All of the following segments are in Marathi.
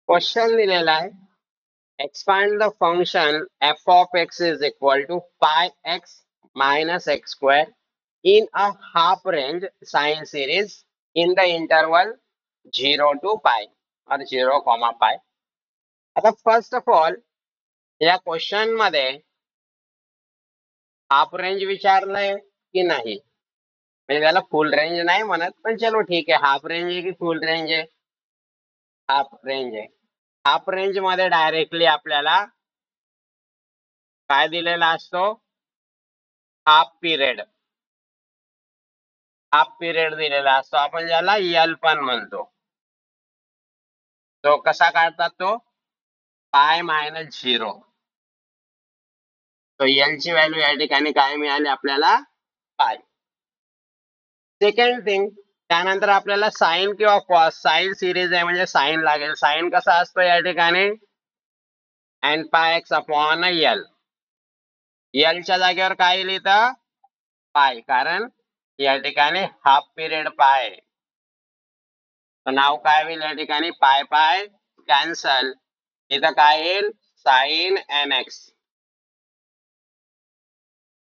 क्वेश्चन दिलेला आहे, expand the function f of x is equal to pi x minus x square in a half range sine series in the interval 0 to pi or 0, pi. आता फर्स्ट ऑफ ऑल या क्वेश्चन मध्ये हाफ रेंज विचारलंय की नाही, म्हणजे त्याला फुल रेंज नाही म्हणत, पण चलो ठीक आहे, हाफ रेंज आहे की फुल रेंज आहे? हाफ रेंज आहे. हाफ रेंज मध्ये डायरेक्टली आपल्याला काय दिलेला असतो? Half period. हाफ पिरियड दिलेला असतो, आपण ज्याला यल पण म्हणतो. तो कसा काढतात? तो पाय मायनस 0. तो यल ची व्हॅल्यू या ठिकाणी काय मिळाली आपल्याला? पाय. सेकंड थिंग, त्यानंतर आपल्याला साइन किंवा कॉस, साइन सिरीज आहे म्हणजे साइन लागेल. साइन कसा असतो या ठिकाणी? N pi x upon l. L च्या जागेवर काय लिहितं? पाय, कारण या ठिकाणी हाफ पिरियड पाय. तर नाव काय होईल या ठिकाणी? पाय पाय कॅन्सल. इथं काय येईल? Sine N x.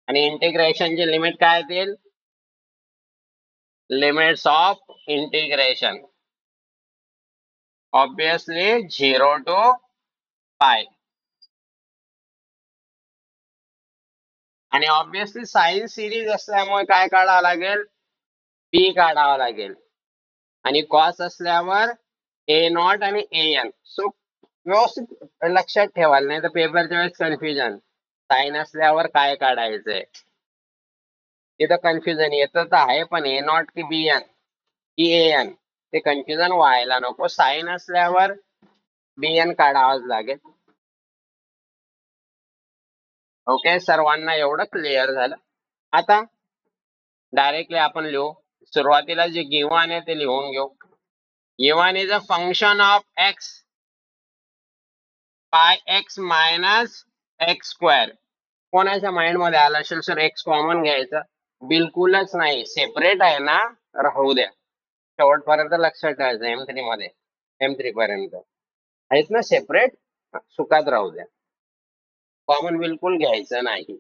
आणि इंटिग्रेशनची लिमिट काय येतील? Limits of integration obviously 0 to पाय. आणि ऑब्विसली साइन सिरीज असल्यामुळे काय काढावं लागेल? पी काढावं लागेल. आणि कॉस असल्यावर ए नॉट आणि ए एन. सो व्यवस्थित लक्षात ठेवाल, नाही तर पेपरच्या वेळेस कन्फ्युजन. साइन असल्यावर काय काढायचंय तिथं कन्फ्युजन येतं तर आहे, पण ए नॉट की बी एन की ए एन ते कन्फ्युजन व्हायला नको. साइन असल्यावर बी एन काढावंच लागेल. ओके, सर्वांना एवढं क्लिअर झालं. आता डायरेक्टली आपण लिहू. सुरुवातीला जे गिव्हन आहे ते लिहून घेऊ. Given is a function of x पाय एक्स मायनस एक्स स्क्वेअर. कोणाच्या माइंड मध्ये आलं असेल सर एक्स कॉमन घ्यायचं? बिलकुलच नाही, सेपरेट आहे ना, राहू द्या. शेवटपर्यंत लक्षात ठेवायचं. M3 मध्ये, M3 पर्यंत आहेत ना सेपरेट, सुखात राहू द्या, कॉमन बिलकुल घ्यायचं नाही.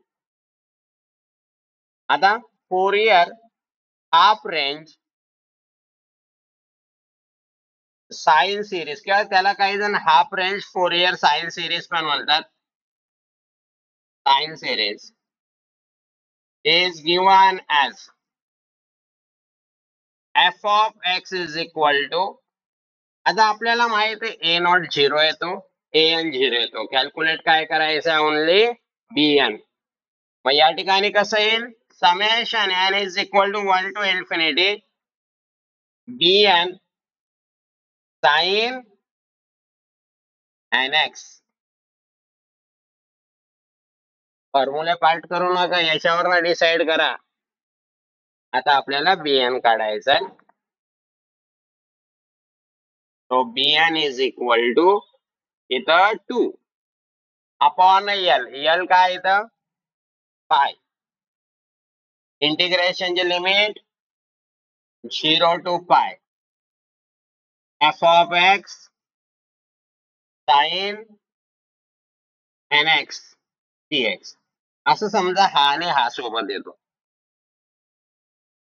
आता Fourier half range sine series, किंवा त्याला काही जण half range Fourier sine series पण म्हणतात. Sine series is given as f of x is equal to, आता आपल्याला माहित आहे ए नॉट 0 येतो, ए एन 0 येतो. कॅल्क्युलेट काय करायचं? Only B N. मग या ठिकाणी कसं येईल? Summation N is equal to 1 to infinity B N sine N X. फॉर्म्युले पार्ट करू नका, याच्यावर डिसाइड करा. आता आपल्याला बी एन काढायचं आहे. तो b n is equal to इथं 2 अपॉन यल. यल काय इथं? पाय. इंटिग्रेशनची limit 0 to pi. F of x sine N x d x. असं समजा हा आणि हा सोबत येतो.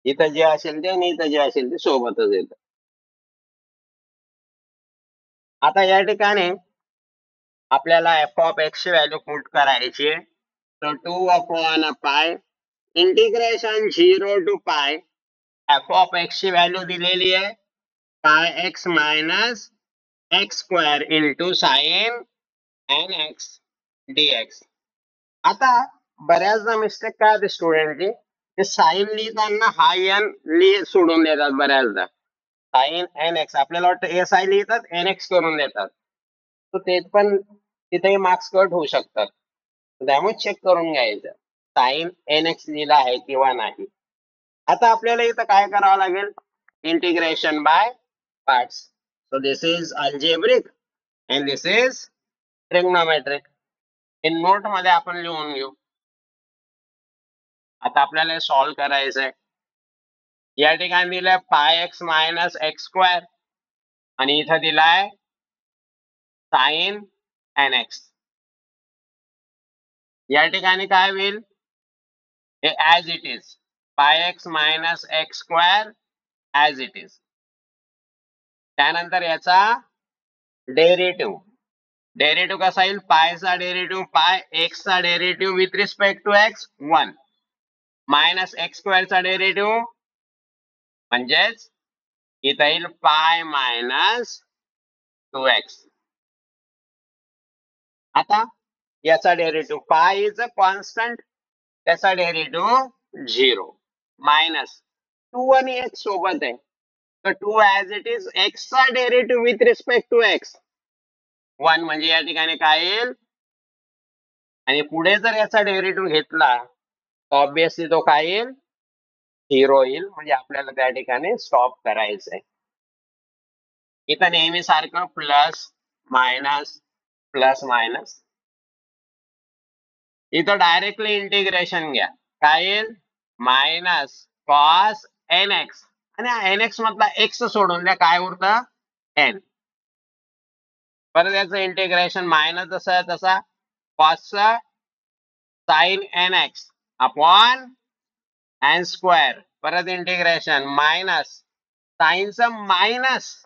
इथं जे असेल ते आणि इथं जे असेल ते सोबतच येतं. आता या ठिकाणी आपल्याला एफ ऑफ एक्स ची व्हॅल्यू पुट करायची आहे. तर 2 upon pi integration 0 to pi. F of x ची व्हॅल्यू दिलेली आहे pi x minus x square into sine N x d x. आता बऱ्याचदा मिस्टेक काय होते स्टुडंटची, ते साइन लिहिताना हा एन सोडून देतात. बऱ्याचदा साइन एन एक्स आपल्याला वाटतं एस आय लिहितात, एन एक्स करून देतात. तर ते पण तिथेही मार्क्स कट होऊ शकतात. त्यामुळे चेक करून घ्यायचं साइन एन एक्स लिहिला आहे किंवा नाही. आता आपल्याला इथं काय करावं लागेल? Integration by parts. So this is algebraic and this is trigonometric. In note मध्ये आपण लिहून घेऊ. आता आपल्याला सॉल्व्ह करायचंय. या ठिकाणी दिलंय पाय एक्स मायनस एक्स स्क्वेअर आणि इथं दिलाय साइन nx. या ठिकाणी काय होईल, हे as it is pi x minus x square as it is. त्यानंतर याचा डेरिव्हेटिव्ह. डेरिव्हेटिव्ह कसा येईल, पायचा डेरिव्हेटिव्ह पाय, एक्स चा derivative with respect to X 1 minus X स्क्वेअरचा डेरिव्हेटिव्ह म्हणजेच इथं येईल पाय मायनस 2x. आता याचा derivative pi is a constant, त्याचा डेरिव्हेटिव्ह 0 मायनस 2 आणि x सोबत आहे तर 2 ऍज इट इज x चा derivative with respect to x 1 म्हणजे या ठिकाणी काय येईल, आणि पुढे जर याचा डेरिव्हेटिव्ह घेतला तर ऑब्विसली तो काय येईल, 0 येईल. म्हणजे आपल्याला त्या ठिकाणी स्टॉप करायचंय. इथं नेहमी सारखं प्लस मायनस प्लस मायनस. इथं डायरेक्टली इंटिग्रेशन घ्या, काय येईल मायनस कॉस nx, आणि nx मधला x सोडून द्या, काय उरतं n. परत याचं इंटिग्रेशन मायनस जसा तसा cos sine nx upon n square, परत इंटिग्रेशन मायनस साइनचं minus,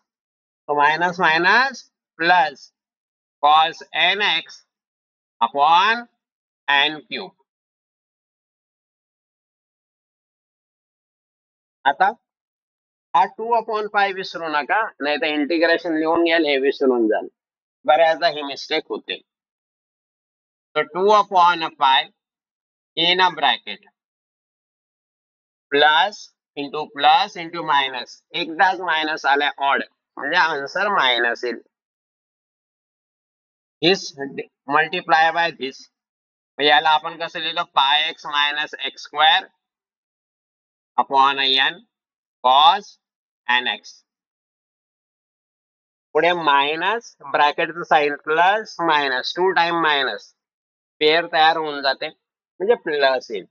minus minus plus cos nx upon n cube. आता हा 2/पाय विसरू नका, नाही तर इंटिग्रेशन लिहून घ्याल हे विसरून जाल, बऱ्याचदा ही मिस्टेक होते. तर 2/पाय in a bracket plus into minus, एकदाच मायनस आलाय ऑड म्हणजे आन्सर मायनस येईल. धिस मल्टिप्लाय बाय धिस, याला आपण कसं लिहिलं, pi x minus x square upon n cos nx. पुढे मायनस ब्रॅकेटचं sine plus minus 2 time minus, pair तयार होऊन जाते म्हणजे प्लस येईल.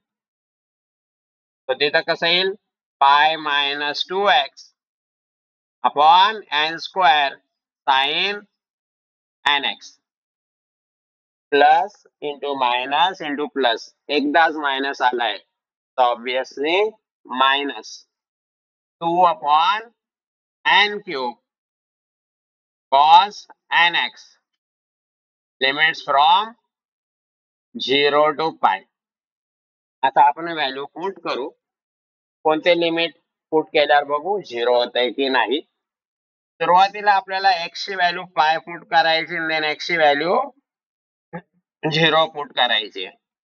तर तिथं कसं येईल, pi minus 2x upon n square sine nx plus into minus into plus, एकदाच मायनस आलाय तर obviously minus 2/n cube cos nx limits from 0 to पाय. आता आपण व्हॅल्यू पुट करू, कोणते लिमिट पुट केल्यावर बघू 0 होतंय की नाही. सुरुवातीला आपल्याला x ची व्हॅल्यू पाय पुट करायची, देन x ची व्हॅल्यू 0 पुट करायची.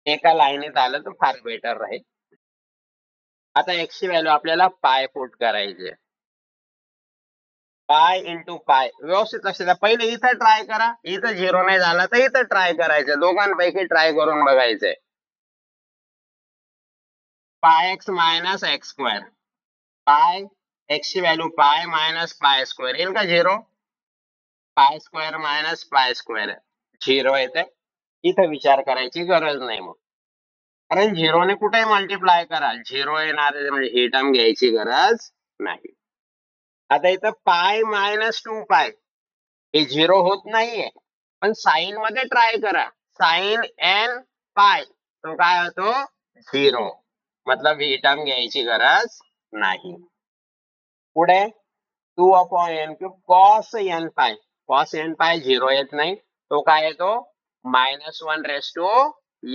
एका लाईनीत आलं तर फार बेटर राहील. आता x ची व्हॅल्यू आपल्याला पाय पुट करायची, पाय इंटू पाय व्यवस्थित लक्ष द्या. पहिले इथं ट्राय करा, इथं 0 नाही झाला तर इथं ट्राय करायचं, दोघांपैकी ट्राय करून बघायचंय. पाय एक्स मायनस एक्स स्क्वेअर, पाय एक्स ची value pi minus pi square येईल का 0, pi square minus pi square 0 येते. इथं विचार करायची गरज नाही मग, कारण 0 ने कुठेही मल्टिप्लाय करा 0 येणार म्हणजे ही टर्म घ्यायची गरज नाही. आता इथं पाय मायनस 2 पाय हे 0 होत नाहीये, पण साइन मध्ये ट्राय करा, साइन n पाय तो काय होतो 0, मतलब ही टर्म घ्यायची गरज नाही. पुढे 2/n क्यूब कॉस n पाय, कॉस n पाय 0 येत नाही, तो काय येतो -1 रेस टू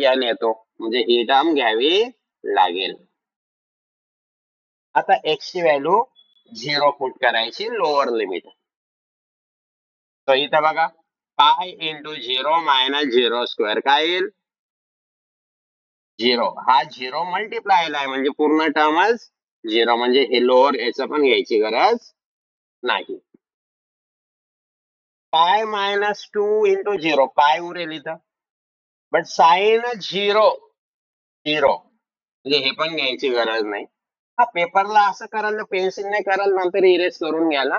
n येतो, म्हणजे ही टर्म घ्यावी लागेल. आता x ची व्हॅल्यू 0 पुट करायची, लोअर लिमिट. तर इथं बघा, पाय इंटू 0 मायनस 0 स्क्वेअर काय येईल 0. हा 0 मल्टिप्लायला आहे म्हणजे पूर्ण टर्मच 0, म्हणजे हे लोअर याचं पण घ्यायची गरज नाही. पाय मायनस 2 इंटू 0 पाय उरेल इथं, बट साइन 0 म्हणजे हे पण घ्यायची गरज नाही. हा पेपरला असं कराल, पेन्सिलने कराल, नंतर इरेज करून घ्याला.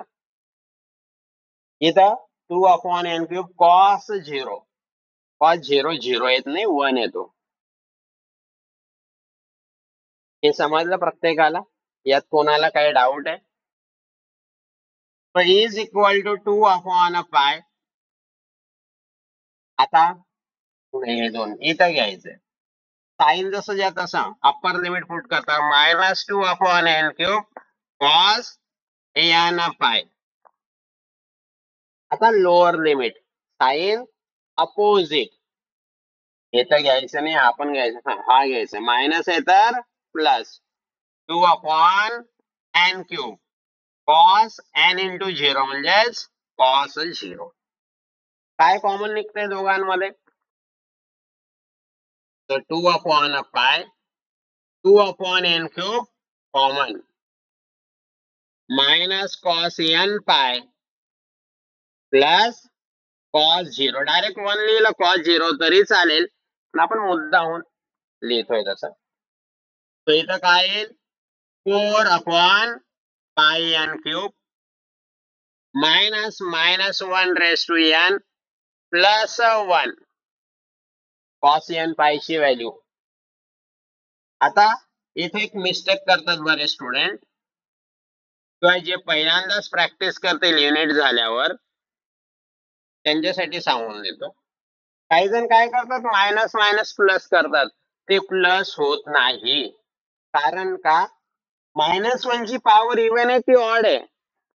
इथं 2/n क्यूब कॉस 0, कॉस 0 0 येत नाही 1 येतो. हे समजलं प्रत्येकाला, यात कोणाला काही डाऊट आहे. इज इक्वल टू 2/पाय आता हे दोन इथं घ्यायचे, साइन जसं ज्या तसं अप्पर लिमिट पुट करता -2/n³ cos an पाय. आता लोअर लिमिट साइन अपोजिट, हे तर घ्यायचं नाही, आपण घ्यायचं, हा घ्यायचा, मायनस आहे तर plus 2/n³ cos n into 0 म्हणजेच cos 0. काय कॉमन निघतंय दोघांमध्ये, तर 2/π 2/n³ common minus cos n पाय प्लस cos 0. डायरेक्ट 1 लिहिलं cos 0 तरी चालेल, पण आपण मुद्दाहून लिहितोय तसं. तर इथं काय येईल, 4/πn³ minus -1/n plus 1 cos n पायची व्हॅल्यू. आता इथे एक मिस्टेक करतात बरेच स्टुडंट, किंवा जे पहिल्यांदाच प्रॅक्टिस करतील युनिट झाल्यावर, त्यांच्यासाठी सांगून देतो. काही जण काय करतात, मायनस मायनस प्लस करतात, ते प्लस होत नाही. कारण का, -1 ची पॉवर इव्हन आहे की ऑड आहे,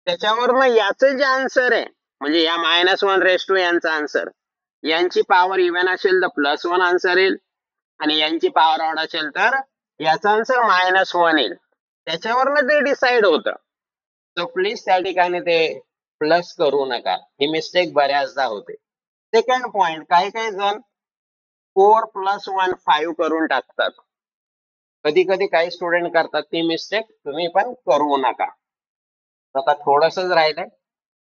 त्याच्यावर मग याचं जे आन्सर आहे, म्हणजे या -1 यांचा आन्सर, यांची पॉवर इव्हन असेल तर +1 आन्सर येईल, आणि यांची पॉवर ऑड असेल तर याचा आन्सर -1 येईल. त्याच्यावरनं ते डिसाइड होतं. तर प्लीज त्या ठिकाणी ते प्लस करू नका, ही मिस्टेक बऱ्याचदा होते. सेकंड पॉइंट, काही काही जण 4 + 1 5 करून टाकतात. कधी कधी काही स्टुडंट करतात ती मिस्टेक, तुम्ही पण करू नका. आता थोडंसंच राहिलंय,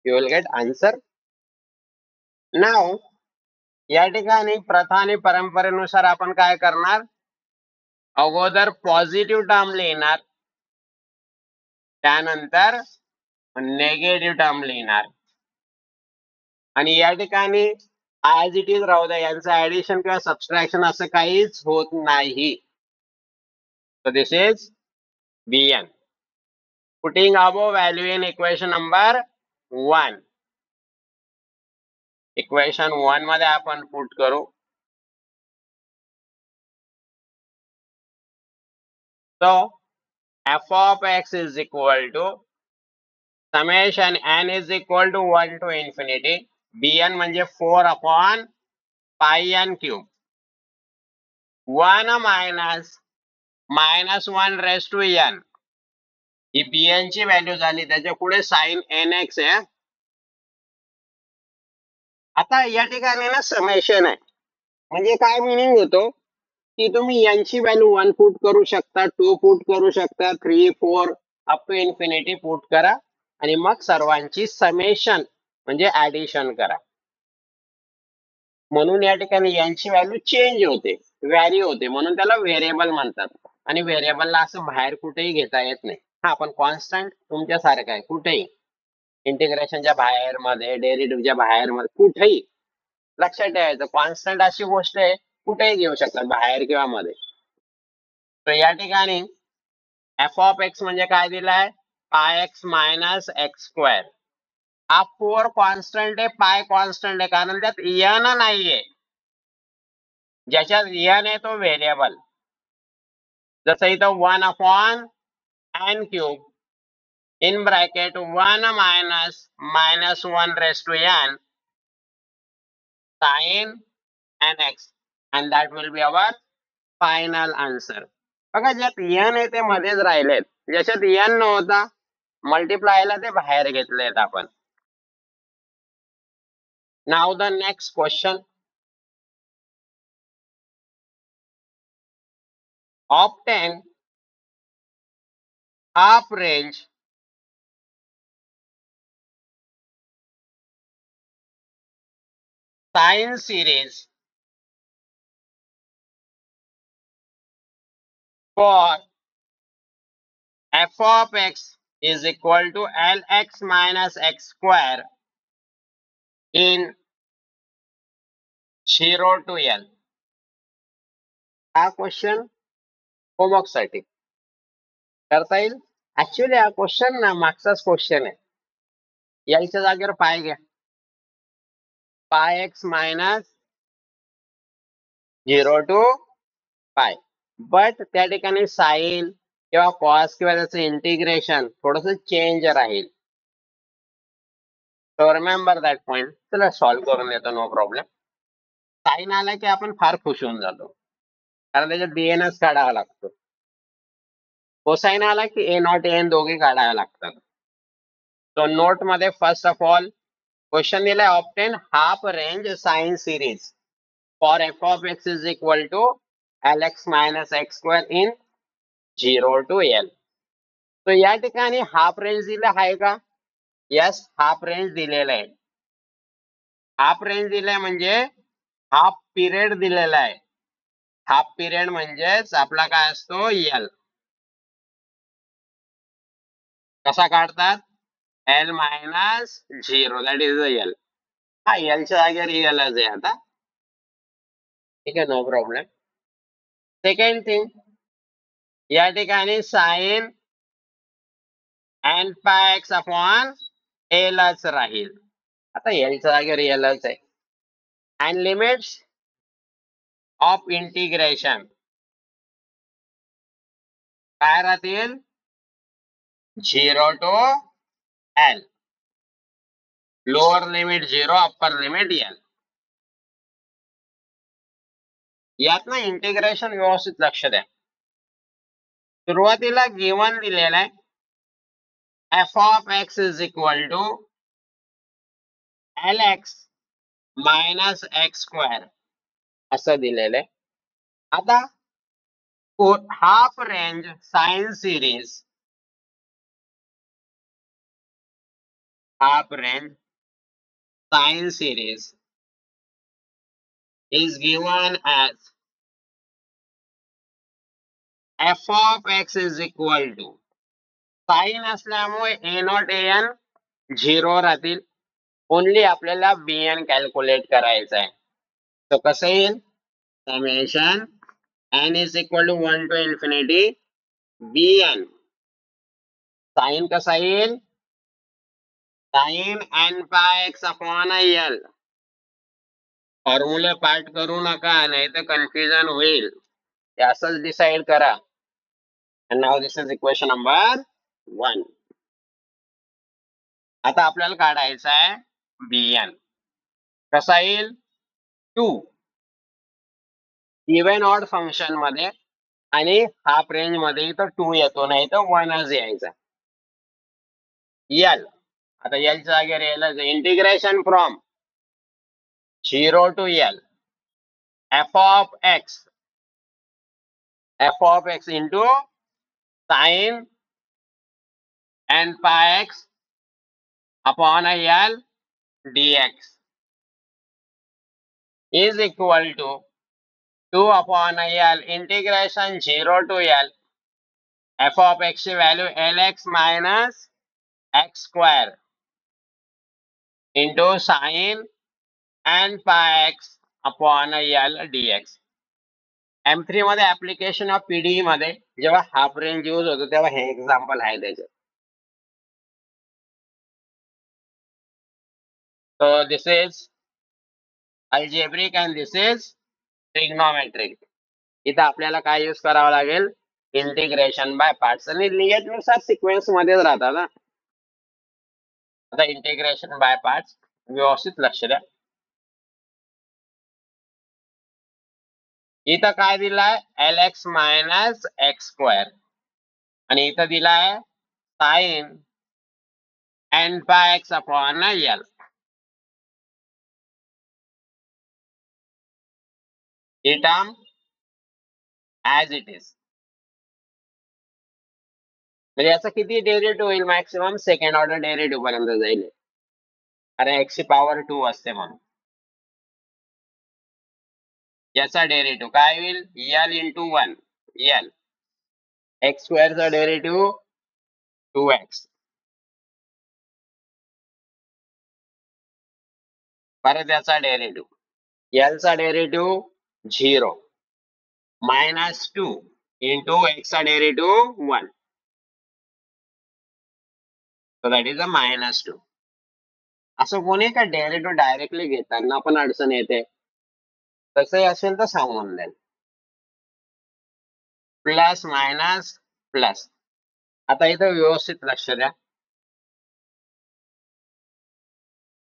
यू विल गेट आन्सर. नाव या ठिकाणी प्रथा आणि परंपरेनुसार आपण काय करणार, अगोदर पॉझिटिव्ह टर्म लिहिणार, त्यानंतर नेगेटिव्ह टर्म लिहिणार, आणि या ठिकाणी ॲज इट इज राहू द्या, यांचं ऍडिशन किंवा सबट्रॅक्शन असं काहीच होत नाही. So this is Bn. Putting above value in equation number 1. Equation 1 मध्ये आपण पुट करू. So f of x is equal to summation n is equal to 1 to infinity. Bn म्हणजे 4/πn³. 1 - -1n, ही Bn ची व्हॅल्यू झाली, त्याच्या पुढे साइन nx आहे. आता या ठिकाणी ना समेशन आहे, म्हणजे काय मिनिंग होतो की तुम्ही यांची व्हॅल्यू 1 पुट करू शकता, 2 पुट करू शकता, 3 4 अप टू इन्फिनिटी पुट करा, आणि मग सर्वांची समेशन म्हणजे ऍडिशन करा. म्हणून या ठिकाणी यांची व्हॅल्यू चेंज होते, व्हॅरी होते, म्हणून त्याला व्हेरिएबल म्हणतात. आणि व्हेरिएबलला असं बाहेर कुठेही घेता येत नाही. हा, पण कॉन्स्टंट तुमच्यासारखं आहे, कुठेही इंटिग्रेशनच्या बाहेर मध्ये, डेरिव्हेटिव्हच्या बाहेर मध्ये, कुठेही लक्षात ठेवायचं, कॉन्स्टंट अशी गोष्ट आहे कुठेही घेऊ शकतात, बाहेर किंवा मध्ये. तर या ठिकाणी f of x म्हणजे काय दिलाय, πx - x². हा 4 कॉन्स्टंट आहे, पाय कॉन्स्टंट आहे, कारण त्यात n नाहीये. ज्याच्यात n आहे तो व्हेरिएबल. जसं इथं 1/n³ in bracket 1 - -1n sin nx, and that will be our final answer. बघा, ज्यात n आहे ते मध्येच राहिलेत, ज्याच्यात n नव्हता मल्टिप्लायला ते बाहेर घेतलेत आपण. नाव the next question. Obtain half range sine series for f of x is equal to Lx minus x² in 0 to L. हा क्वेश्चन होमवर्क साठी करता येईल. ऍक्च्युअली हा क्वेश्चन ना मागचाच क्वेश्चन आहे. याच्या जागेवर पाय घ्या, πx - 0 टू पाय. बट त्या ठिकाणी साइन किंवा कॉस किंवा त्याचं इंटिग्रेशन थोडस चेंज राहील. So remember that point. चला सॉल्व्ह करून देतो, नो प्रॉब्लेम. साइन आला की आपण फार खुश होऊन जातो, कारण त्याच्यात बीएनच काढावा लागतो. कोसाइन आला की ए नॉट एन दोघे काढावे लागतात. तो नोट मध्ये फर्स्ट ऑफ ऑल क्वेश्चन दिलाय, obtain half range sine series for f of x is equal to lx minus x square in 0 to l. तो या ठिकाणी हाफ रेंज दिला आहे का? यस, हाफ रेंज दिलेला आहे. हाफ रेंज दिलाय म्हणजे हाफ पिरियड दिलेला आहे. हाफ पिरियड म्हणजेच आपला काय असतो, एल. कसा काढतात? L minus 0, that is L. हा, एलच्या जागेवर एलच आहे आता. ठीक आहे, नो प्रॉब्लेम. सेकंड थिंग, या ठिकाणी sine N pi x upon एलच राहील. आता एलच्या जागेवर एलच आहे. अँड लिमिट्स ऑफ इंटिग्रेशन काय राहतील? 0 to l. Lower limit 0, upper limit l. यात ना इंटिग्रेशन व्यवस्थित लक्ष द्या. सुरुवातीला गिवन दिलेला आहे f of x is equal to l x minus x square असं दिलेलं आहे. आता half range sine series, half range sine series is given as f of x is equal to साइन असल्यामुळे ए नॉट ए एन 0 राहतील. ओनली आपल्याला बी एन कॅल्क्युलेट करायचं आहे. तो कसं येईल? Summation N is equal to 1 to infinity b N. Sine कसा येईल? Sine N pi x upon l. फॉर्म्युले पार्ट करू नका, नाही तर कन्फ्युजन होईल. ते असंच डिसाइड करा. And now this is equation number 1. आता आपल्याला काढायचा आहे bn. कसा येईल? 2 इवन ऑड फंक्शन मध्ये आणि हाफ रेंज मध्ये तर 2 येतो, नाही तर 1च यायचा. एल, आता एल च्या जागेवर L. Integration from 0 to L F of X into sine N pi x upon L dx is equal to 2 upon L integration 0 to L f of x ची value lx minus x square into sine N pi x upon L dx. M3 मध्ये ऍप्लिकेशन ऑफ पीडीई मध्ये जेव्हा हाफ रेंज यूज होतो तेव्हा हे एक्झाम्पल आहे त्याचे. So this is algebraic and this is trigonometric. इथं आपल्याला काय यूज करावं लागेल? Integration by parts. आणि लिमिट नुसार सिक्वेन्स मध्येच राहतात ना. आता इंटिग्रेशन बाय पार्ट्स व्यवस्थित लक्ष द्या. इथं काय दिलाय? L x minus x square आणि इथं दिलाय sign N pi x upon L. He term as it is. म्हणजे याचा किती डेरिव्हेटिव्ह होईल? मॅक्सिमम सेकंड ऑर्डर डेरिव्हेटिव्ह पर्यंत जाईल, अरे एक्स ची पॉवर 2 असते म्हणून. याचा डेरिव्हेटिव्ह काय होईल? L into 1 L. एक्स स्क्वेअरचा डेरिव्हेटिव्ह 2x. परत याचा डेरिव्हेटिव्ह एल चा डेरिव्हेटिव्ह 0 मायनस 2 इंटू एक्स चा derivative 1. So that is a minus 2. असं कोणी का डेरिव्हेटिव्ह डायरेक्टली घेताना पण अडचण येते. तसंही असेल तर सांगून द्याल. Plus minus plus. आता इथं व्यवस्थित लक्ष द्या.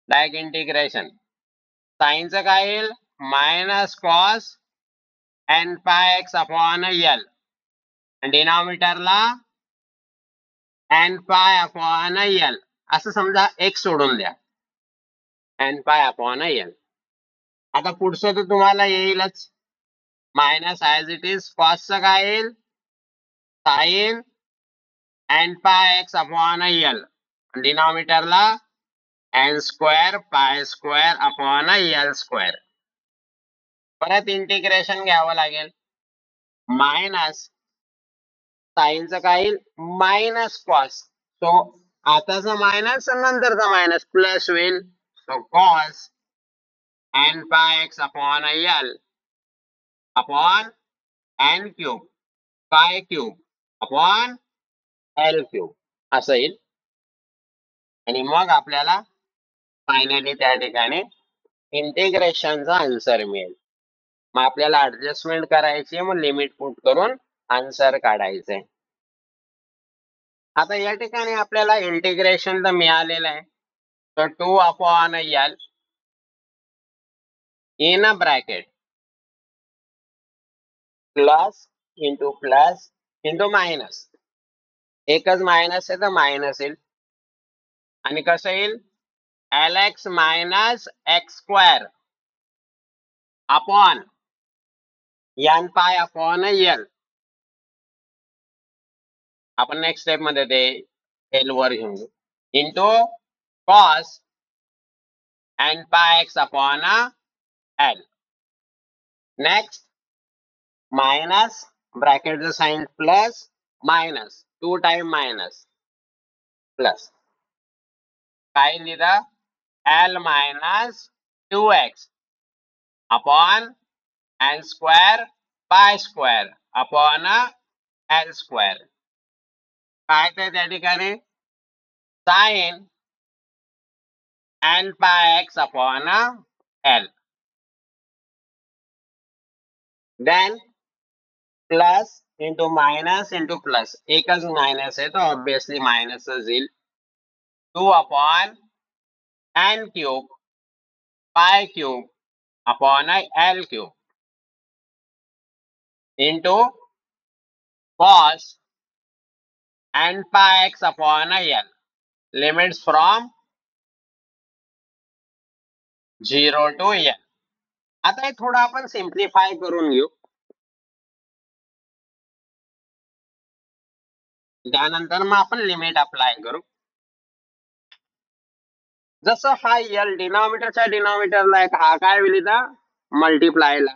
Direct integration. साइनचं काय येईल? Minus cos N pi x upon L. डिनॉमिनेटरला एन पाय अपॉन एल असं समजा. एक्स सोडून द्या. N pi upon L. आता पुढचं तर तुम्हाला येईलच. Minus as it is. कॉसचं काय येईल? Sine N pi x upon L. डिनॉमिनेटरला N square pi square upon L square. परत इंटिग्रेशन घ्यावं लागेल. मायनस साइनचं काय येईल? Minus cos. सो आताचा मायनस नंतरचा मायनस प्लस होईल. So cos N pi x upon L upon N cube pi cube upon L cube असं येईल. आणि मग आपल्याला फायनली त्या ठिकाणी इंटिग्रेशनचा आन्सर मिळेल. मग आपल्याला ऍडजस्टमेंट करायची, मग लिमिट पुट करून आन्सर काढायचंय. आता या ठिकाणी आपल्याला इंटिग्रेशन तर मिळालेलं आहे. तर 2 upon L in a bracket plus into minus. एकच मायनस आहे तर मायनस येईल. आणि कसं येईल? L x minus x square upon N pi upon L. आपण नेक्स्ट स्टेप मध्ये ते एल वर घेऊन घेऊ. Into cos N pi x upon L. Next minus ब्रॅकेटचं sine plus minus 2 time minus plus काय लिहिलं? L minus 2x upon N square pi square upon L square. काय ते त्या ठिकाणी? Sine N pi x upon L. Then plus into minus into plus. एकच मायनस आहे तर ऑब्विसली मायनसच येईल. 2 upon N cube pi cube upon L cube into cos N pi x upon L. Limits from 0 to L. आता हे थोडं आपण सिम्प्लिफाय करून घेऊ. त्यानंतर मग आपण लिमिट अप्लाय करू. जसं हा एल डिनॉमिनेटरच्या डिनॉमिनेटरला आहे, हा काय होईल इथं? मल्टिप्लायला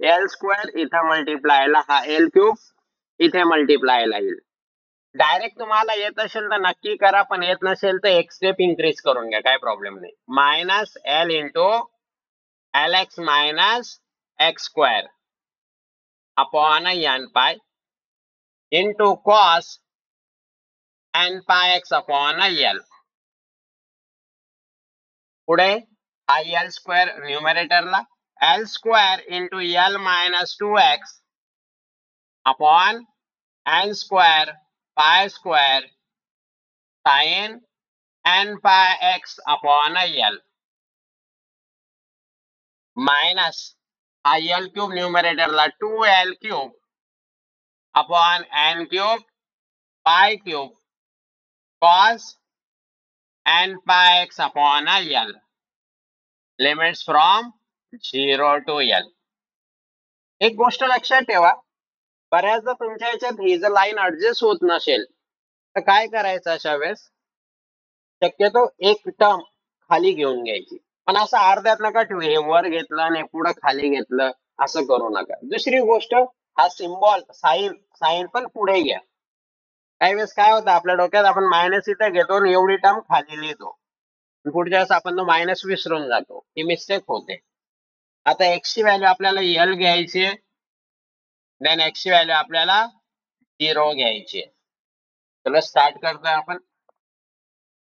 एल स्क्वेअर, इथं मल्टिप्लायला हा एल क्यूब, इथे मल्टिप्लायला येईल. डायरेक्ट तुम्हाला येत असेल तर नक्की करा, पण येत नसेल तर एक स्टेप इन्क्रीज करून घ्या, काय प्रॉब्लेम नाही. Minus L into L x minus x square upon N pi into cos N pi x upon L. पुढे हा एल स्क्वेअर न्यूमरेटरला L square into L minus 2x upon N square pi square sine N pi x upon L minus हा एल क्यूब न्यूमरेटरला 2l cube upon N cube pi cube cos N pi x upon L. Limits from 0 to L. एक गोष्ट लक्षात ठेवा, बऱ्याचदा तुमच्या याच्यात ही जर लाईन ऍडजस्ट होत नसेल तर काय करायचं? अशा वेळेस शक्यतो एक टर्म खाली घेऊन घ्यायची, पण असं अर्ध्यात नका ठेवू. हे वर घेतलं आणि पुढं खाली घेतलं असं करू नका. दुसरी गोष्ट, हा सिम्बॉल साइन पण पुढे घ्या. काही वेळेस काय होतं आपल्या डोक्यात, आपण मायनस इथं घेतो आणि एवढी टर्म खाली लिहितो, पुढच्या वेळेस आपण तो मायनस विसरून जातो. ही मिस्टेक होते. आता एक्स ची व्हॅल्यू आपल्याला एल घ्यायची, देन एक्स ची व्हॅल्यू आपल्याला 0 घ्यायची. चला स्टार्ट करतोय आपण.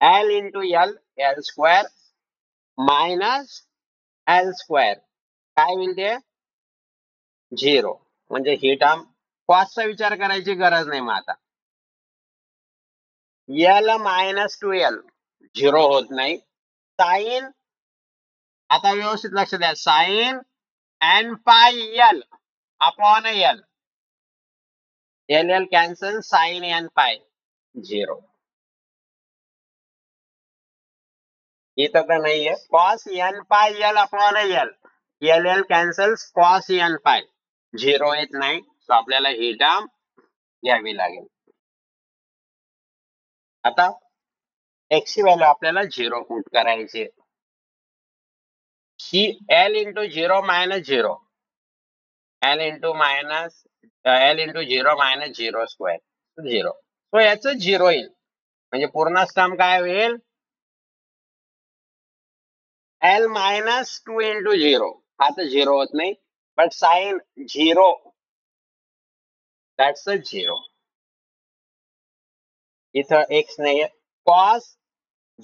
L into L, L square minus L square काय होईल ते 0. म्हणजे ही टर्म कॉसचा विचार करायची गरज नाही. मग आता L मायनस 2L 0 होत नाही. साइन, आता व्यवस्थित लक्ष द्या, sine n pi L upon L, L cancel, sine n pi 0. इथं तर नाहीये. Cos n pi L upon L cancel, cos n pi 0 येत नाही. तो आपल्याला ही टर्म घ्यावी लागेल. आता x ची व्हॅल्यू आपल्याला 0 पुट करायची. ही L into 0 minus 0, L into 0 minus 0 square 0. तो याच 0 येईल. म्हणजे पूर्ण टर्म काय होईल, L मायनस 2 इंटू 0. हा तर 0 होत नाही. But sine 0, that's a 0. इथं x नाहीये. कॉस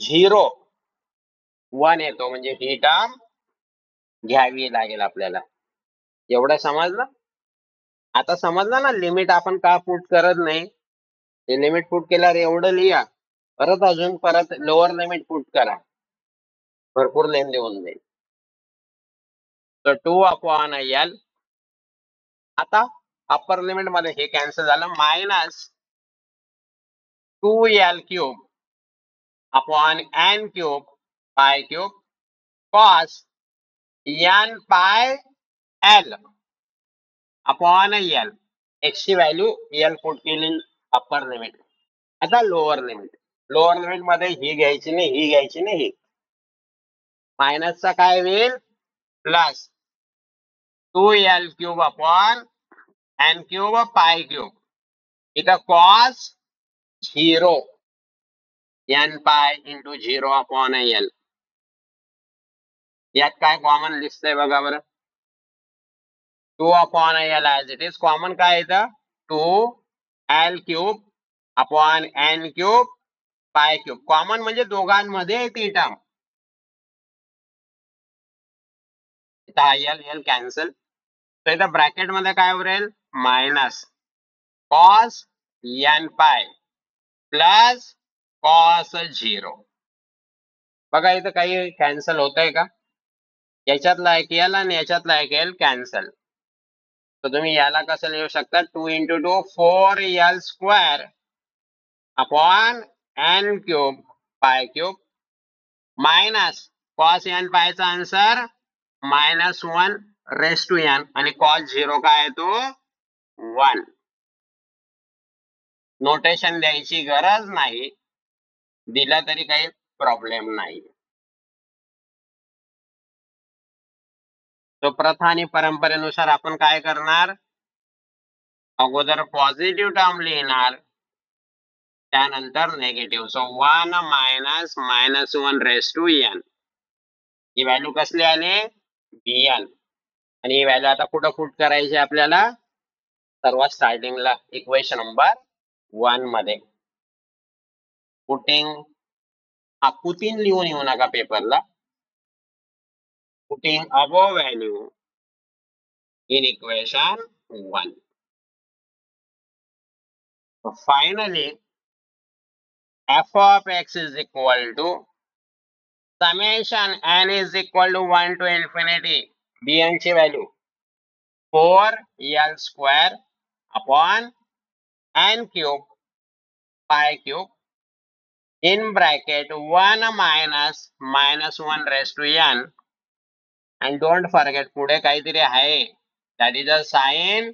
0 1 येतो. म्हणजे ही टर्म घ्यावी लागेल आपल्याला. एवढं समजलं? आता समजलं ना लिमिट आपण का पुट करत नाही. हे लिमिट पुट केल्यावर एवढं लिहा, परत लोअर लिमिट पुट करा, भरपूर लेंदी होऊन जाईल. तर 2 अपॉन L. आता अप्पर लिमिट मध्ये हे कॅन्सल झालं, minus 2L cube upon n cube pi cube cos n pi L upon L. x ची व्हॅल्यू L पुट केली अप्पर लिमिट. आता लोअर लिमिट मध्ये ही घ्यायची नाही, ही घ्यायची नाही. मायनसचा काय होईल, plus 2L cube upon n cube pi cube. इथं cos 0 n pi into 0 upon L. यात काय कॉमन दिसतंय बघा बरं. 2 upon L as it is. Common काय येतं, 2L cube upon n cube pi cube. Common म्हणजे दोघांमध्ये ती टर्म. इथं L कॅन्सल. तर इथं ब्रॅकेट मध्ये काय उरेल, मायनस कॉस n पाय प्लस कॉस 0. बघा इथं काही कॅन्सल होतंय का. याच्यातला एक L आणि याच्यातला एक L कॅन्सल. तर तुम्ही याला कसं लिहू शकता, 2 into 2 4L square upon n cube pi cube minus cos n पायचा आन्सर -1 रेस टू n आणि कॉस 0 काय येतो 1. नोटेशन द्यायची गरज नाही, दिला तरी काही प्रॉब्लेम नाही. तो प्रथा आणि परंपरेनुसार आपण काय करणार, अगोदर पॉझिटिव्ह टर्म लिहिणार, त्यानंतर negative. So 1 minus -1 raise to n. ही व्हॅल्यू कसली आली, bn. आणि ही व्हॅल्यू आता कुठं पुट करायची आपल्याला, सर्वात स्टार्टिंगला इक्वेशन नंबर 1 मध्ये. पुटिंग लिहून येऊ नका पेपरला. Putting above value in equation 1. So finally, f of x is equal to summation n is equal to 1 to infinity bn ची value 4L square upon n cube pi cube in bracket 1 minus -1 raised to n. and don't forget पुढे काहीतरी आहे, that is a sin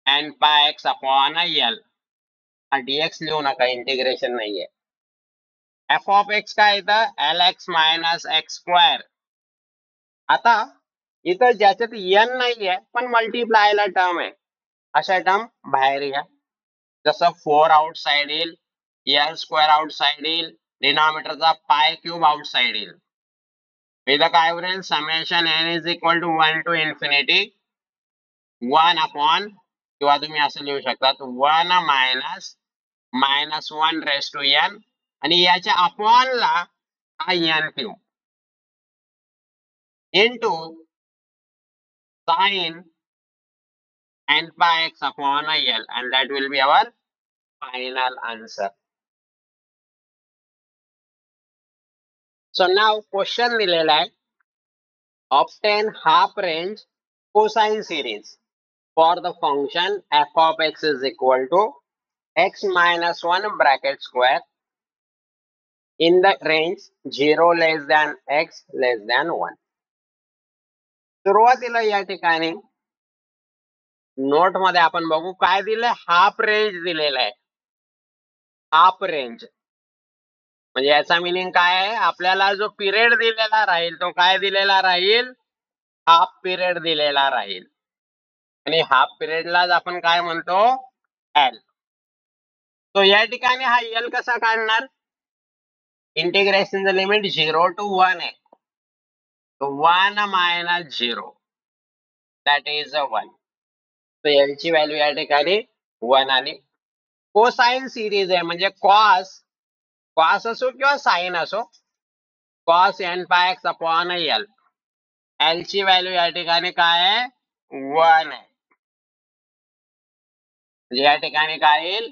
n pi x upon L. dx लिहू नका, इंटिग्रेशन नाहीये. f of x काय येतं, lx मायनस एक्स स्क्वेअर. आता इथं ज्याच्यात n नाहीये पण मल्टिप्लायला टर्म आहे, अशा टर्म बाहेर घ्या. जसं 4 आउटसाइड येईल, L स्क्वेअर आउटसाइड येईल, डिनॉमिनेटरचा पाय क्यूब आउटसाइड येईल. इथं काय उरेल, summation n is equal to 1 to infinity 1 upon, किंवा तुम्ही असं लिहू शकता 1 मायनस -1 रेस टू n आणि याच्या अपॉनला हा n cube into sin n pi x upon L, and that will be our final answer. So now question दिलेला आहे, obtain half range cosine series for the function f of x is equal to x minus 1 bracket square in the range 0 less than x less than 1. सुरुवातीला या ठिकाणी नोट मध्ये आपण बघू काय दिलंय, हाफ रेंज दिलेला आहे. हाफ रेंज म्हणजे याचा मिनिंग काय आहे, आपल्याला जो पिरियड दिलेला राहील तो काय दिलेला राहील, हाफ पिरियड दिलेला राहील. आणि हाफ पिरियडलाच आपण काय म्हणतो, एल. तो या ठिकाणी हा एल कसा काढणार, इंटिग्रेशनचं लिमिट 0 to 1 आहे. 1 minus 0 that is 1. तो एल ची व्हॅल्यू या ठिकाणी 1 आली. कोसाइन सिरीज आहे म्हणजे कॉस असो किंवा साइन असो, cos N pi x upon L. L ची व्हॅल्यू या ठिकाणी काय आहे, 1 आहे. म्हणजे या ठिकाणी काय येईल,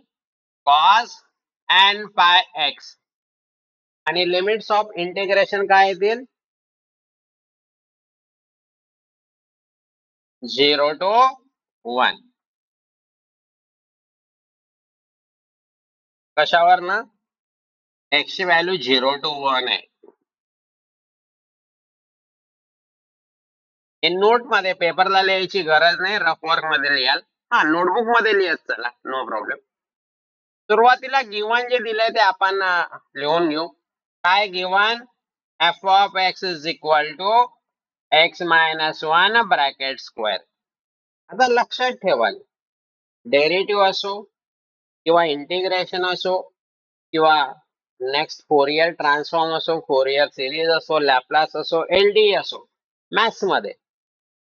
कॉस एन पाय एक्स. आणि लिमिट्स ऑफ इंटिग्रेशन काय येतील, 0 to 1. कशावर ना, एक्स ची व्हॅल्यू 0 to 1 आहे. हे नोट मध्ये पेपरला लिहायची गरज नाही, रफ वर्क मध्ये लिहाल. हा, नोटबुक मध्ये लिहत चला, नो प्रॉब्लेम. सुरुवातीला गिवन जे दिलंय ते आपण लिहून घेऊ. काय given, f of x is equal to x minus 1 bracket square. आता लक्षात ठेवाल, डेरिव्हेटिव्ह असो किंवा इंटिग्रेशन असो किंवा नेक्स्ट फोरियर ट्रान्सफॉर्म असो, फोरियर सिरीज असो, लॅपलास असो, एलडी असो, मॅथ्स मध्ये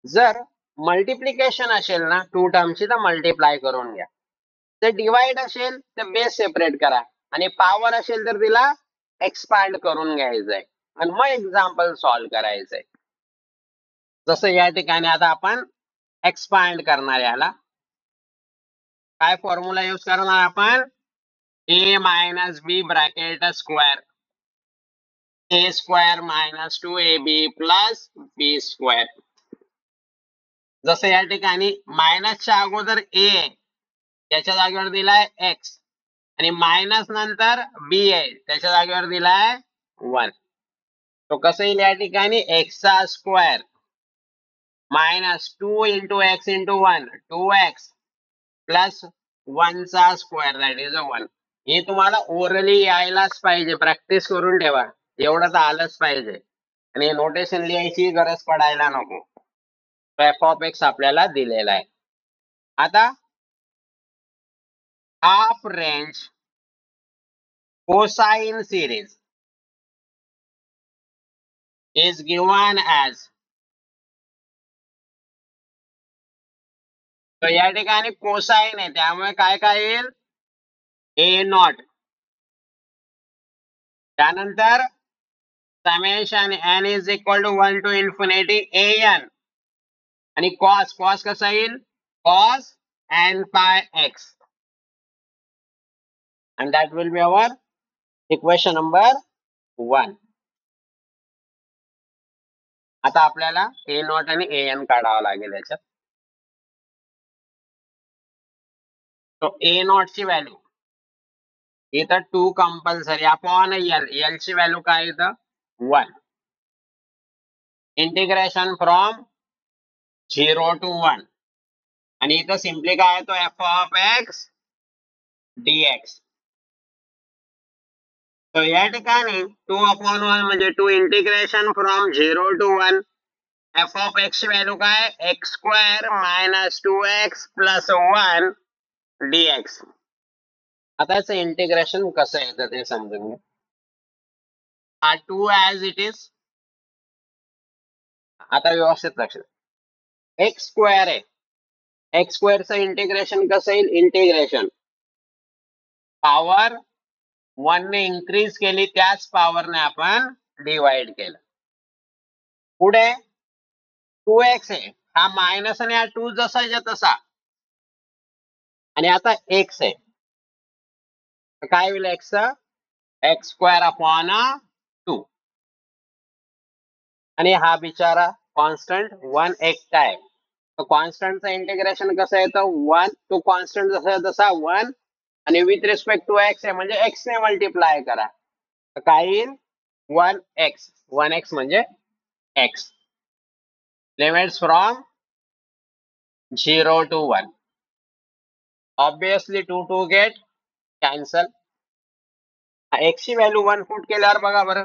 जर मल्टिप्लिकेशन असेल ना, टू टर्मची तर मल्टिप्लाय करून घ्या. जर डिवाइड असेल तर बेस सेपरेट करा, आणि पॉवर असेल तर तिला एक्सपांड करून घ्यायचंय आणि मग एक्झाम्पल सॉल्व्ह करायचंय. जसं या ठिकाणी आता आपण एक्सपांड करणार, याला काय फॉर्म्युला यूज करणार आपण, ए मायनस बी ब्रॅकेट स्क्वेअर, ए स्क्वेअर मायनस 2ab प्लस बी स्क्वेअर. जसं या ठिकाणी मायनसच्या अगोदर ए, त्याच्या जागेवर दिलाय एक्स, आणि मायनस नंतर बी आहे, त्याच्या जागेवर दिलाय 1. तो कसं येईल, या ठिकाणी एक्सचा square minus 2 into x into 1, 2x plus 1 चा स्क्वेअर दॅट इज 1. हे तुम्हाला ओरली यायलाच पाहिजे, प्रॅक्टिस करून ठेवा, एवढं तर आलंच पाहिजे. आणि नोटेशन लिहायची गरज पडायला नको. एफ ऑफ एक्स आपल्याला दिलेला आहे. आता half range cosine series is given as, तर या ठिकाणी कोसाइन आहे त्यामुळे काय काय येईल, ए नॉट. त्यानंतर summation N is equal to 1 to infinity a n, आणि कॉस कसा येईल, cos N pi x, and that will be our equation number 1. आता आपल्याला ए नॉट आणि ए एन काढावं लागेल याच्यात. तो ए नॉट ची व्हॅल्यू इथं 2 कंपल्सरी अपॉन एल, एल ची व्हॅल्यू काय इथं 1. इंटिग्रेशन फ्रॉम 0 to 1, आणि इथं सिम्पली काय आहे, तो एफ ऑफ एक्स डीएक्स. तो या ठिकाणी 2 अपॉन 1 म्हणजे 2 integration from 0 to 1. F of x ची व्हॅल्यू काय, x square minus 2x plus 1 dx. आता याचं इंटिग्रेशन कसं येतं ते समजून घ्या. हा 2 ऍज इट इज. आता व्यवस्थित लक्ष द्या, एक्स स्क्वेअर आहे, एक्स स्क्वेअरचं इंटिग्रेशन कसं येईल, इंटिग्रेशन पॉवर 1 ने इन्क्रीज केली, त्याच पॉवरने आपण डिवाइड केलं. पुढे 2x आहे, हा मायनस आणि हा 2 जसाच्या तसा, आणि आता x आहे, तर काय होईल x? एक्स स्क्वेअर अपॉन 2, आणि हा बिचारा कॉन्स्टंट 1 एकटा आहे, तर कॉन्स्टंटचं इंटिग्रेशन कसं येतं? 1, तो कॉन्स्टंट जसा तसा 1, आणि विथ रिस्पेक्ट टू एक्स आहे म्हणजे एक्स ने मल्टिप्लाय करा, तर काय येईल? 1x. 1x म्हणजे x. Limits from 0 to 1. Obviously 2 2 get cancel. x ची व्हॅल्यू 1 पुट केल्यावर बघा बरं,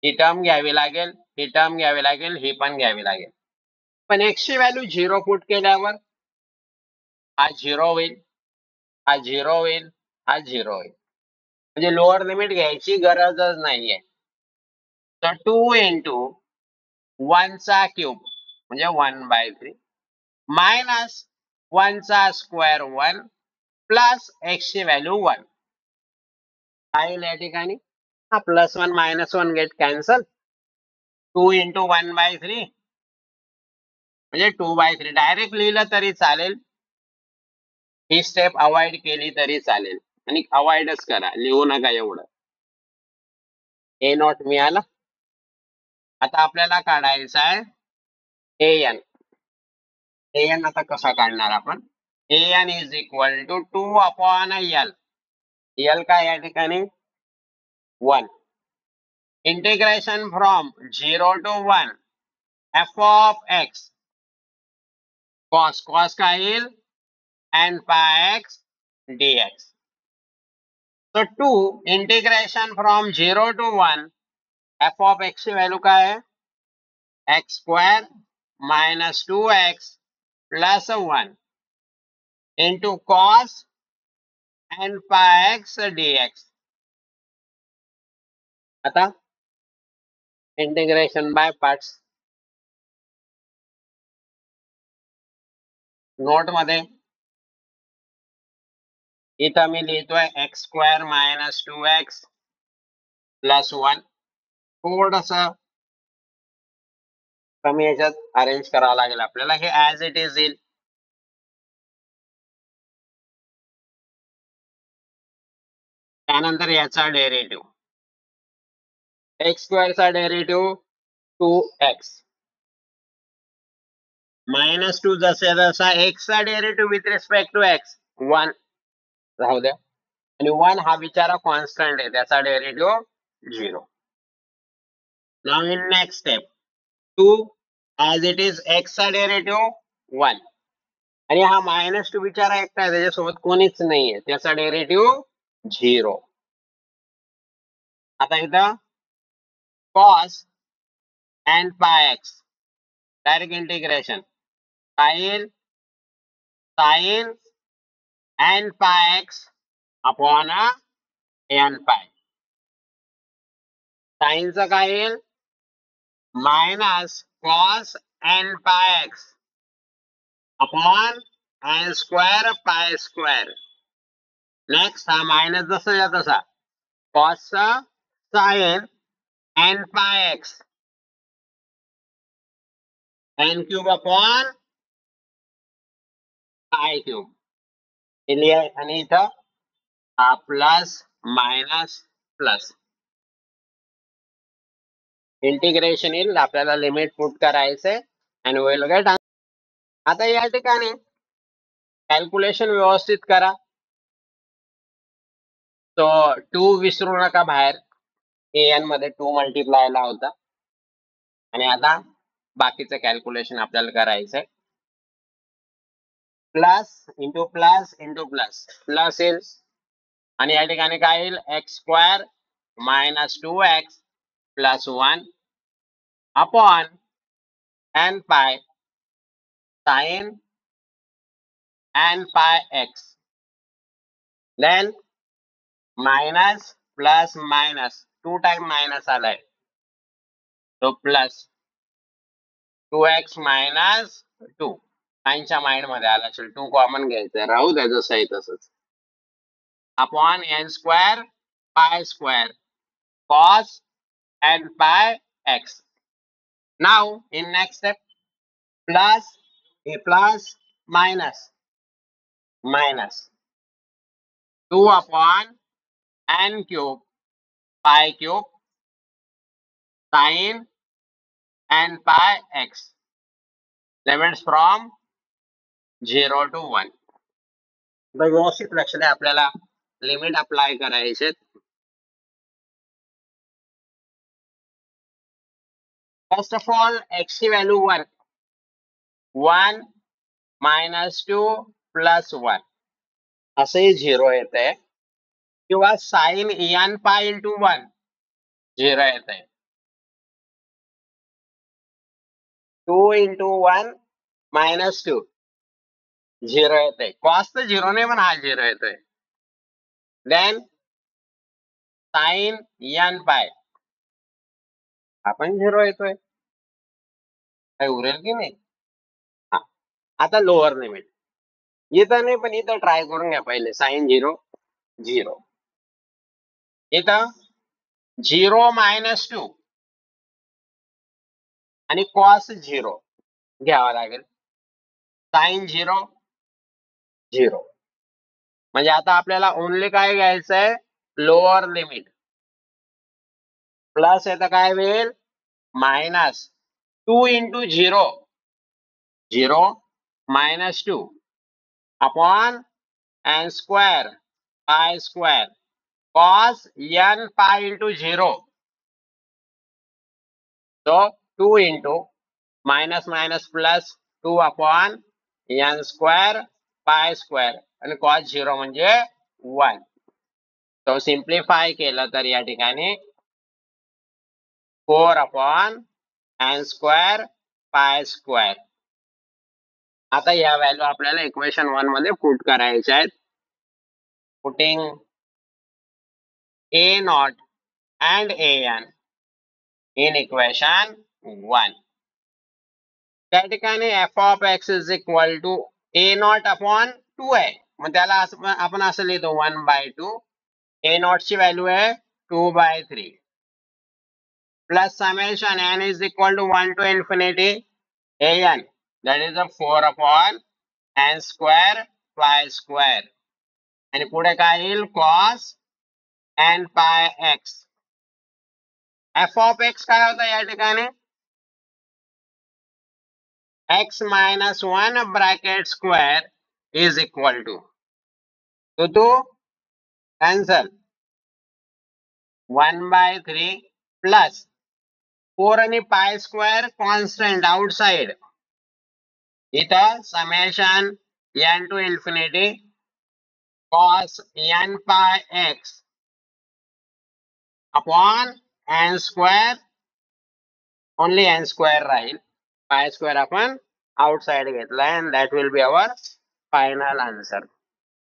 ही टर्म घ्यावी लागेल, ही टर्म घ्यावी लागेल, ही पण घ्यावी लागेल. पण x ची व्हॅल्यू 0 पुट केल्यावर हा 0 होईल, हा 0 होईल, हा 0 होईल, म्हणजे लोअर लिमिट घ्यायची गरजच नाहीये. तर 2 इंटू 1 चा क्यूब म्हणजे 1/3 मायनस 1 चा स्क्वेअर 1 प्लस x ची व्हॅल्यू 1. काय येईल या ठिकाणी? हा +1 -1 गेट कॅन्सल. 2 इंटू 1/3 म्हणजे 2/3. डायरेक्ट लिहिलं तरी चालेल, ही स्टेप अवॉइड केली तरी चालेल, आणि अवॉइडच करा, लिहू नका एवढं. ए नॉट मिळाला. आता आपल्याला काढायचा आहे an. an आता कसा काढणार आपण? an is equal to 2 upon l. l काय या ठिकाणी? 1. Integration from 0 to 1 f of x cos काय येईल? n pi x dx. तर 2 integration from 0 to 1 f of x ची व्हॅल्यू काय आहे? x square minus 2x plus 1 into cos n pi x dx. आता इंटिग्रेशन बाय पार्ट्स. नोट मध्ये इथं मी लिहितोय x square minus 2x plus 1. थोडस कमी याच्यात अरेंज करावं लागेल आपल्याला, हे ऍज इट इज येईल. त्यानंतर याचा डेरिव्हेटिव्ह, एक्स स्क्वेअरचा डेरिव्हेटिव्ह 2x मायनस 2 जसे जसा x चा derivative with respect to x 1 राहू द्या, आणि 1 हा बिचारा कॉन्स्टंट आहे, त्याचा derivative 0. Now in next step 2 as it is x चा डेरिव्हेटिव्ह 1, आणि हा -2 बिचारा एकटा आहे, त्याच्यासोबत कोणीच नाहीये, त्याचा डेरिव्हेटिव्ह 0. आता इथं cos n pi x direct integration काय येईल? sin n pi x upon n pi. sin चं काय येईल? Minus cos n pi x upon n square pi square. Next हा मायनस जसा तसा, cos sin n pi x n cube upon pi cube. आणि इथं हा प्लस मायनस प्लस इंटिग्रेशन येईल, आपल्याला लिमिट पुट करायचंय आणि विल गेट. आता या ठिकाणी कॅल्क्युलेशन व्यवस्थित करा. तो 2 विसरू नका बाहेर, an मध्ये 2 मल्टिप्लायला होता, आणि आता बाकीचं कॅल्क्युलेशन आपल्याला करायचंय. Plus into plus into plus plus येईल, आणि या ठिकाणी काय येईल? X square minus 2x plus 1 upon n pi sin n pi x. Then minus plus minus 2 time minus आलाय, तो प्लस 2x मायनस 2. साइनच्या माइंड मध्ये आला असेल, 2 कॉमन घ्यायचं, राहू द्या जसं आहे तसंच, upon n square pi square cos n pi x. Now in next step plus हे plus minus 2/n³ π³ sin n pi x limits from 0 to 1. तर व्यवस्थित लक्ष द्या, आपल्याला लिमिट अप्लाय करायचे. फर्स्ट ऑफ ऑल x ची व्हॅल्यू 1 -2 + 1 असे 0 येते, किंवा साइन n pi × 1 0 येते. 2 × 1 -2 0 येते. कॉस तर 0 नाही, पण हा 0 येतोय. देन साइन n pi आपण 0 येतोय. काय उरेल की नाही? हा. आता लोअर लिमिट इथं नाही, पण इथं ट्राय करून घ्या पहिले. साइन 0 0, इथं 0 -2 आणि कॉस 0 घ्यावा लागेल. साइन 0 0. म्हणजे आता आपल्याला ओनली काय घ्यायचंय? Lower limit. प्लस येतं काय होईल? -2 × 0 0 -2 upon n² π² cos n pi × 0. So 2 × -2 upon n² π² आणि cos 0 म्हणजे 1. तो सिम्प्लिफाय केलं तर या ठिकाणी 4/n² π². आता या व्हॅल्यू आपल्याला इक्वेशन 1 मध्ये पुट करायच्या आहेत. Putting a0 and an in equation 1. त्या ठिकाणी f(x) = a0/2 आहे. मग त्याला आपण असं लिहितो 1/2. a0 ची व्हॅल्यू आहे 2/3 plus summation n = 1 to infinity an, that is 4/n² π². आणि पुढे काय येईल? cos n pi x. f(x) काय होता या ठिकाणी? x - 1 bracket square is equal to 2 cancel 1/3 plus 4 आणि π² कॉन्स्टंट आउटसाइड. इथं summation n to infinity cos n pi x अपॉन n², ओनली n² राहील. π² आपण आउटसाइड घेतलाय, and that will be our final answer.